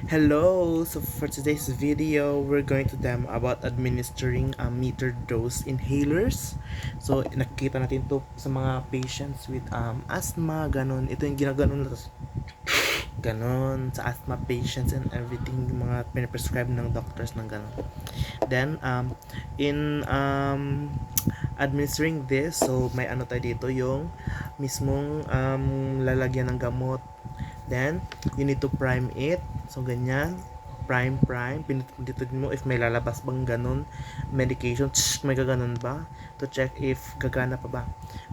Hello! So for today's video, we're going to demo about administering metered dose inhalers. So nakikita natin to sa mga patients with asthma, ganon. Ito yung ginaganon na ganon sa asthma patients and everything, yung mga pinaprescribe ng doctors ng ganon. Then in administering this, so may ano tayo dito, yung mismong lalagyan ng gamot. Then you need to prime it. So ganyan, prime, pinitugtog mo if may lalabas bang ganun medication, may gaganon ba, to check if gagana pa ba.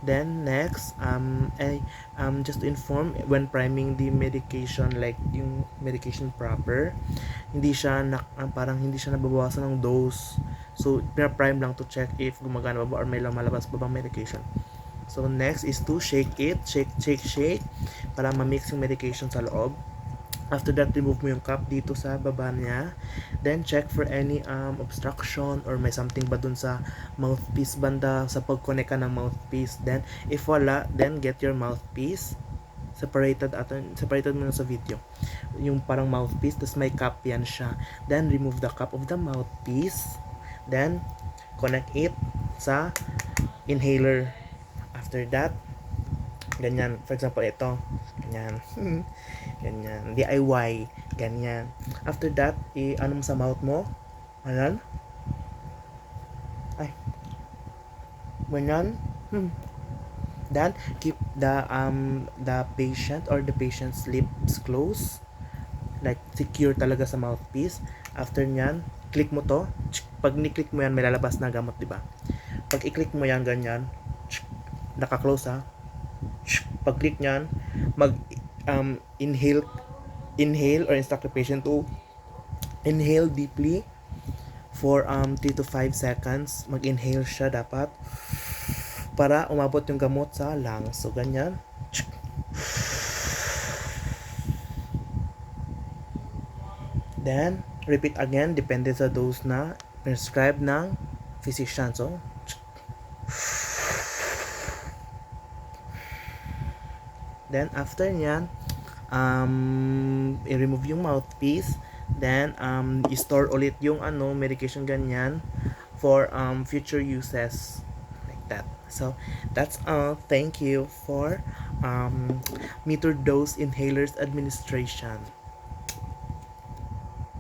Then next, just to inform, when priming the medication, like yung medication proper, hindi siya parang hindi siya nababawasan ng dose. So pina-prime lang to check if gumagana ba or may lumalabas pa bang medication. So next is to shake it, shake para ma-mix yung medication sa loob. After that, remove mo yung cap dito sa baba niya. Then check for any obstruction or may something ba dun sa mouthpiece banda sa pag-connect ka ng mouthpiece. Then if wala, then get your mouthpiece separated mo na sa video. Yung parang mouthpiece, tapos may cap yan siya. Then remove the cap of the mouthpiece. Then connect it sa inhaler. After that, ganyan, for example ito, ganyan ganyan, DIY, ganyan. After that, ano mo sa mouth mo, ayan, ay, ganyan. Then keep the patient or the patient's lips closed, like secure talaga sa mouthpiece. After nyan, click mo to. Pag ni-click mo yan, may lalabas na gamot, diba? Pag i-click mo yan, ganyan, naka-close ha. Pag click nyan, mag inhale or instruct the patient to inhale deeply for 3 to 5 seconds. Mag-inhale siya dapat para umabot yung gamot sa lungs. So ganyan. Then repeat again, depende sa dose na prescribe ng physician. So then after nyan, i-remove yung mouthpiece. Then i-store ulit yung medication ganyan for future uses, like that. So that's all. Thank you for metered dose inhalers administration.